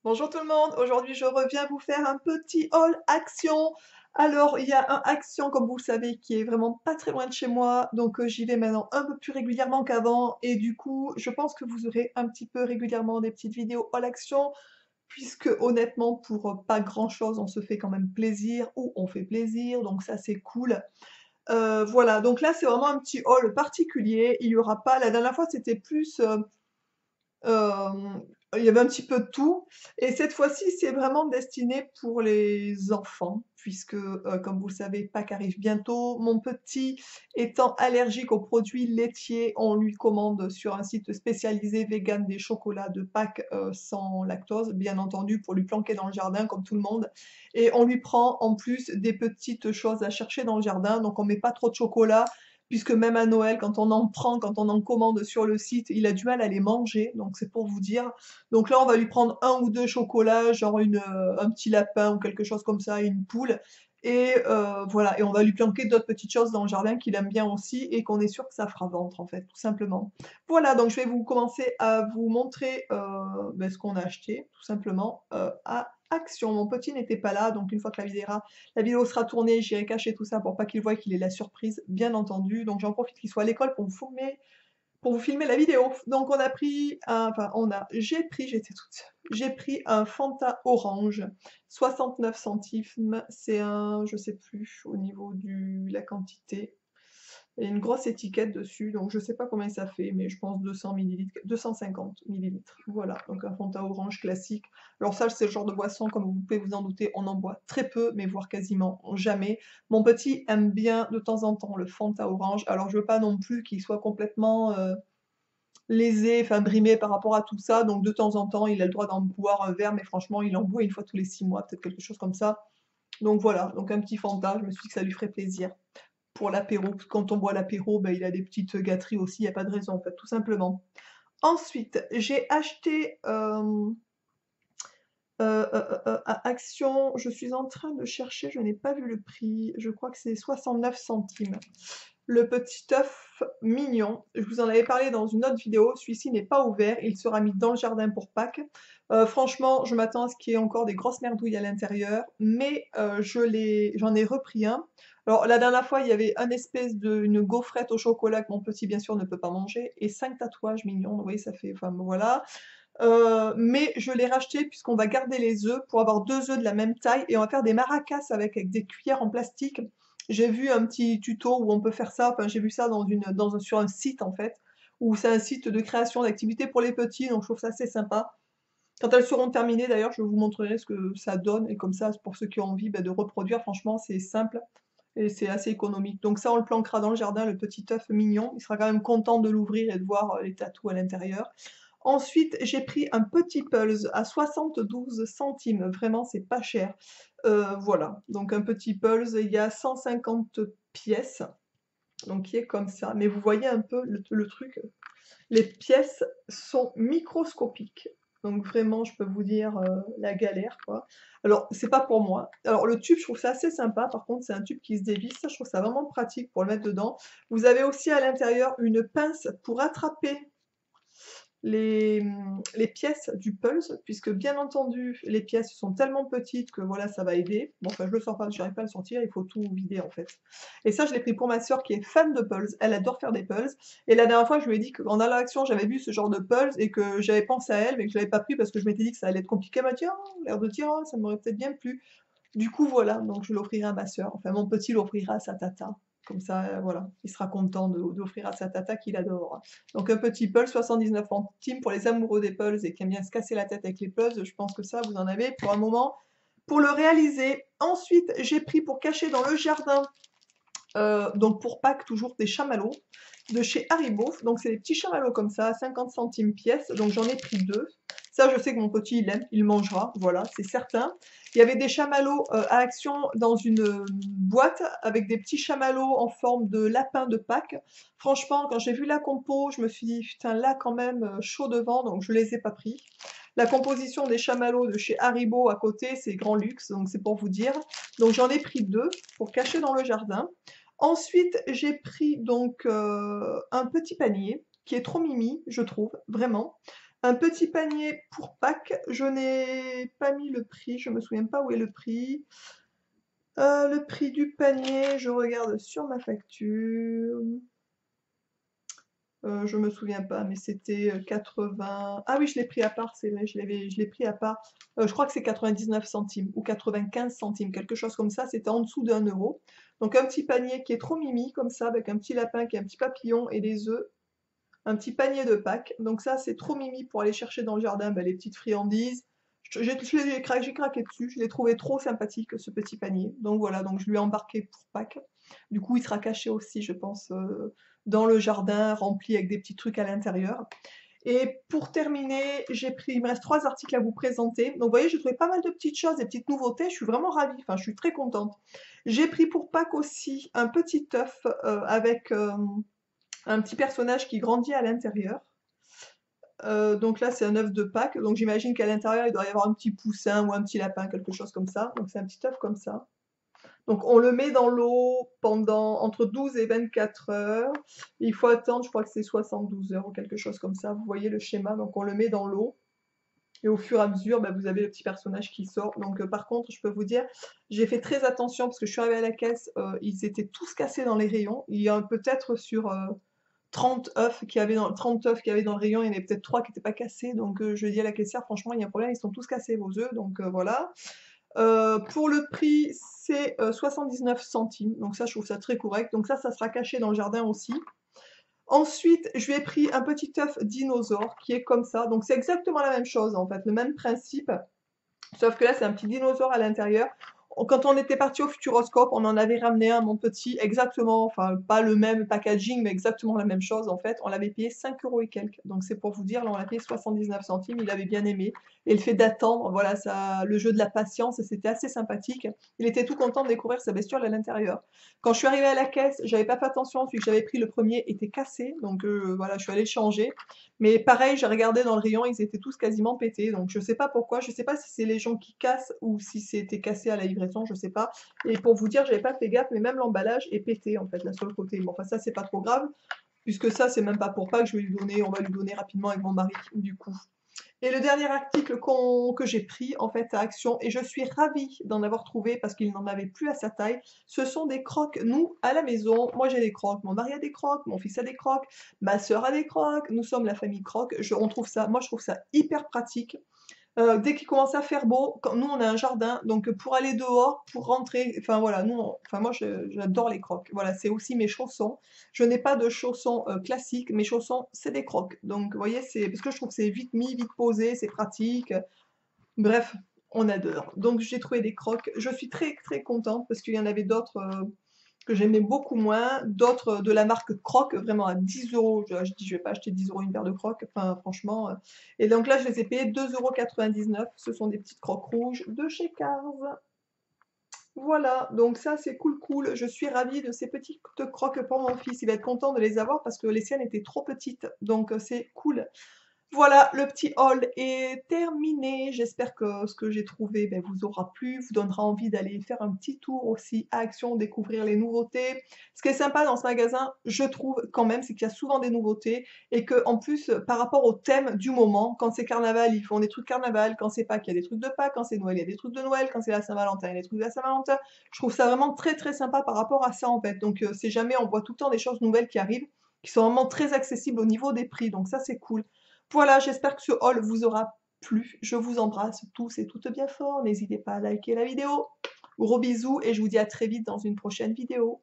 Bonjour tout le monde, aujourd'hui je reviens vous faire un petit haul Action. Alors il y a un Action comme vous le savez qui est vraiment pas très loin de chez moi, donc j'y vais maintenant un peu plus régulièrement qu'avant et du coup je pense que vous aurez un petit peu régulièrement des petites vidéos haul Action puisque honnêtement pour pas grand chose on se fait quand même plaisir ou on fait plaisir donc ça c'est cool. Voilà donc là c'est vraiment un petit haul particulier, il y aura pas, la dernière fois c'était plus il y avait un petit peu de tout et cette fois-ci, c'est vraiment destiné pour les enfants puisque, comme vous le savez, Pâques arrive bientôt. Mon petit étant allergique aux produits laitiers, on lui commande sur un site spécialisé vegan des chocolats de Pâques, sans lactose, bien entendu, pour lui planquer dans le jardin comme tout le monde et on lui prend en plus des petites choses à chercher dans le jardin, donc on met pas trop de chocolat puisque même à Noël, quand on en prend, quand on en commande sur le site, il a du mal à les manger, donc c'est pour vous dire. Donc là, on va lui prendre un ou deux chocolats, genre un petit lapin ou quelque chose comme ça, une poule, et voilà, et on va lui planquer d'autres petites choses dans le jardin qu'il aime bien aussi et qu'on est sûr que ça fera ventre en fait, tout simplement. Voilà, donc je vais vous commencer à vous montrer ben, ce qu'on a acheté, tout simplement, à Action. Mon petit n'était pas là, donc une fois que la vidéo sera tournée, j'irai cacher tout ça pour pas qu'il voie qu'il ait la surprise, bien entendu. Donc j'en profite qu'il soit à l'école pour vous filmer la vidéo. Donc on a pris un, enfin j'ai pris, j'étais toute seule, j'ai pris un Fanta orange, 69 centimes, c'est un, je sais plus au niveau la quantité. Il y a une grosse étiquette dessus, donc je sais pas combien ça fait, mais je pense 200 millilitres, 250 millilitres. Voilà, donc un Fanta orange classique. Alors ça, c'est le genre de boisson, comme vous pouvez vous en douter, on en boit très peu, mais voire quasiment jamais. Mon petit aime bien de temps en temps le Fanta orange, alors je veux pas non plus qu'il soit complètement lésé, enfin brimé par rapport à tout ça, donc de temps en temps, il a le droit d'en boire un verre, mais franchement, il en boit une fois tous les 6 mois, peut-être quelque chose comme ça. Donc voilà, donc un petit Fanta, je me suis dit que ça lui ferait plaisir pour l'apéro. Quand on boit l'apéro, ben, il a des petites gâteries aussi, il n'y a pas de raison en fait, tout simplement. Ensuite, j'ai acheté à Action, je suis en train de chercher, je n'ai pas vu le prix, je crois que c'est 69 centimes. Le petit œuf mignon, je vous en avais parlé dans une autre vidéo, celui-ci n'est pas ouvert, il sera mis dans le jardin pour Pâques. Franchement, je m'attends à ce qu'il y ait encore des grosses merdouilles à l'intérieur, mais j'en ai repris un. Alors la dernière fois, il y avait un espèce une gaufrette au chocolat que mon petit bien sûr ne peut pas manger, et 5 tatouages mignons, vous voyez, ça fait, enfin voilà. Mais je l'ai racheté puisqu'on va garder les œufs pour avoir 2 œufs de la même taille et on va faire des maracas avec des cuillères en plastique. J'ai vu un petit tuto où on peut faire ça, enfin j'ai vu ça sur un site en fait, où c'est un site de création d'activités pour les petits, donc je trouve ça assez sympa. Quand elles seront terminées d'ailleurs, je vous montrerai ce que ça donne et comme ça, pour ceux qui ont envie de reproduire, franchement c'est simple et c'est assez économique. Donc ça, on le planquera dans le jardin, le petit œuf mignon. Il sera quand même content de l'ouvrir et de voir les tatous à l'intérieur. Ensuite, j'ai pris un petit Pulse à 72 centimes. Vraiment, c'est pas cher. Voilà, donc un petit Pulse, il y a 150 pièces, donc qui est comme ça. Mais vous voyez un peu le truc, les pièces sont microscopiques. Donc vraiment, je peux vous dire la galère, quoi. Alors, c'est pas pour moi. Alors, le tube, je trouve ça assez sympa. Par contre, c'est un tube qui se dévisse. Ça, je trouve ça vraiment pratique pour le mettre dedans. Vous avez aussi à l'intérieur une pince pour attraper les pièces du Pulse, puisque bien entendu, les pièces sont tellement petites que voilà, ça va aider. Bon, enfin, je le sors pas, j'arrive pas à le sortir, il faut tout vider en fait. Et ça, je l'ai pris pour ma sœur qui est fan de Pulse, elle adore faire des Pulse. Et la dernière fois, je lui ai dit qu'en allant à l'action, j'avais vu ce genre de Pulse et que j'avais pensé à elle, mais que je l'avais pas pris parce que je m'étais dit que ça allait être compliqué. Elle m'a dit, oh, l'air de dire, oh, ça m'aurait peut-être bien plu. Du coup, voilà, donc je l'offrirai à ma sœur. Enfin, mon petit l'offrira à sa tata. Comme ça, voilà, il sera content d'offrir à sa tata qu'il adore. Donc un petit Pulse, 79 centimes pour les amoureux des Pulse et qui aiment bien se casser la tête avec les Pulse. Je pense que ça, vous en avez pour un moment pour le réaliser. Ensuite, j'ai pris pour cacher dans le jardin, donc pour Pâques, toujours des chamallows de chez Haribo. Donc c'est des petits chamallows comme ça, 50 centimes pièce. Donc j'en ai pris 2. Ça, je sais que mon petit, il aime, il mangera, voilà, c'est certain. Il y avait des chamallows à Action dans une boîte avec des petits chamallows en forme de lapin de Pâques. Franchement, quand j'ai vu la compo, je me suis dit, putain, là quand même, chaud devant, donc je les ai pas pris. La composition des chamallows de chez Haribo à côté, c'est grand luxe, donc c'est pour vous dire. Donc j'en ai pris 2 pour cacher dans le jardin. Ensuite, j'ai pris donc un petit panier qui est trop mimi, je trouve, vraiment. Un petit panier pour Pâques je n'ai pas mis le prix, je me souviens pas où est le prix. Le prix du panier, je regarde sur ma facture. Je me souviens pas, mais c'était 80. Ah oui, je l'ai pris à part, c'est vrai, je l'ai pris à part. Je crois que c'est 99 centimes ou 95 centimes, quelque chose comme ça. C'était en dessous d'1 euro. Donc un petit panier qui est trop mimi, comme ça, avec un petit lapin qui a un petit papillon et des œufs. Un petit panier de Pâques. Donc ça, c'est trop mimi pour aller chercher dans le jardin les petites friandises. J'ai craqué dessus, je l'ai trouvé trop sympathique ce petit panier. Donc voilà, donc je lui ai embarqué pour Pâques. Du coup, il sera caché aussi, je pense, dans le jardin, rempli avec des petits trucs à l'intérieur. Et pour terminer, il me reste 3 articles à vous présenter. Donc vous voyez, j'ai trouvé pas mal de petites choses, des petites nouveautés. Je suis vraiment ravie, enfin je suis très contente. J'ai pris pour Pâques aussi un petit œuf avec un petit personnage qui grandit à l'intérieur. Donc là, c'est un œuf de Pâques. Donc j'imagine qu'à l'intérieur, il doit y avoir un petit poussin ou un petit lapin, quelque chose comme ça. Donc c'est un petit œuf comme ça. Donc on le met dans l'eau pendant entre 12 et 24 heures. Il faut attendre, je crois que c'est 72 heures ou quelque chose comme ça. Vous voyez le schéma. Donc on le met dans l'eau. Et au fur et à mesure, bah, vous avez le petit personnage qui sort. Donc par contre, je peux vous dire, j'ai fait très attention parce que je suis arrivée à la caisse, ils étaient tous cassés dans les rayons. Il y a peut-être sur 30 œufs qu'il y avait dans, 30 œufs qu'il y avait dans le rayon, il y en avait peut-être 3 qui n'étaient pas cassés. Donc je dis à la caissière, franchement, il y a un problème, ils sont tous cassés vos œufs. Donc voilà. Pour le prix, c'est 79 centimes. Donc ça, je trouve ça très correct. Donc ça sera caché dans le jardin aussi. Ensuite, je lui ai pris un petit œuf dinosaure qui est comme ça. Donc c'est exactement la même chose en fait, le même principe. Sauf que là, c'est un petit dinosaure à l'intérieur. Quand on était parti au Futuroscope, on en avait ramené un, mon petit, exactement, enfin, pas le même packaging, mais exactement la même chose, en fait. On l'avait payé 5 euros et quelques. Donc, c'est pour vous dire, là, on l'a payé 79 centimes. Il avait bien aimé. Et le fait d'attendre, voilà, ça, le jeu de la patience, c'était assez sympathique. Il était tout content de découvrir sa bestiole à l'intérieur. Quand je suis arrivée à la caisse, j'avais pas fait attention, celui que j'avais pris le premier était cassé. Donc, voilà, je suis allée le changer. Mais pareil, j'ai regardé dans le rayon, ils étaient tous quasiment pétés. Donc je sais pas pourquoi, je sais pas si c'est les gens qui cassent ou si c'était cassé à la livraison, je sais pas. Et pour vous dire, j'avais pas fait gaffe, mais même l'emballage est pété en fait, là sur le côté. Bon, enfin ça c'est pas trop grave, puisque ça c'est même pas pour pas que je vais lui donner, on va lui donner rapidement avec mon mari du coup. Et le dernier article que j'ai pris en fait à Action, et je suis ravie d'en avoir trouvé parce qu'il n'en avait plus à sa taille, ce sont des crocs. Nous, à la maison, moi j'ai des crocs, mon mari a des crocs, mon fils a des crocs, ma soeur a des crocs, nous sommes la famille crocs. On trouve ça, moi je trouve ça hyper pratique. Dès qu'il commence à faire beau, nous on a un jardin, donc pour aller dehors, pour rentrer, enfin voilà, enfin moi j'adore les crocs. Voilà, c'est aussi mes chaussons. Je n'ai pas de chaussons classiques, mes chaussons c'est des crocs. Donc vous voyez, c'est parce que je trouve que c'est vite mis, vite posé, c'est pratique. Bref, on adore. Donc j'ai trouvé des crocs. Je suis très très contente parce qu'il y en avait d'autres que j'aimais beaucoup moins, d'autres de la marque Croc, vraiment à 10 euros. Je dis, je vais pas acheter 10 euros une paire de Crocs, enfin, franchement. Et donc là, je les ai payés 2,99 €. Ce sont des petites crocs rouges de chez Cars. Voilà, donc ça, c'est cool, cool. Je suis ravie de ces petites crocs pour mon fils. Il va être content de les avoir parce que les siennes étaient trop petites. Donc, c'est cool. Voilà, le petit haul est terminé. J'espère que ce que j'ai trouvé vous aura plu, vous donnera envie d'aller faire un petit tour aussi à Action, découvrir les nouveautés. Ce qui est sympa dans ce magasin, je trouve quand même, c'est qu'il y a souvent des nouveautés et que en plus, par rapport au thème du moment, quand c'est carnaval, ils font des trucs carnaval, quand c'est Pâques, il y a des trucs de Pâques, quand c'est Noël, il y a des trucs de Noël, quand c'est la Saint-Valentin, il y a des trucs de la Saint-Valentin. Je trouve ça vraiment très très sympa par rapport à ça en fait. Donc c'est jamais, on voit tout le temps des choses nouvelles qui arrivent, qui sont vraiment très accessibles au niveau des prix. Donc ça c'est cool. Voilà, j'espère que ce haul vous aura plu. Je vous embrasse tous et toutes bien fort. N'hésitez pas à liker la vidéo. Gros bisous et je vous dis à très vite dans une prochaine vidéo.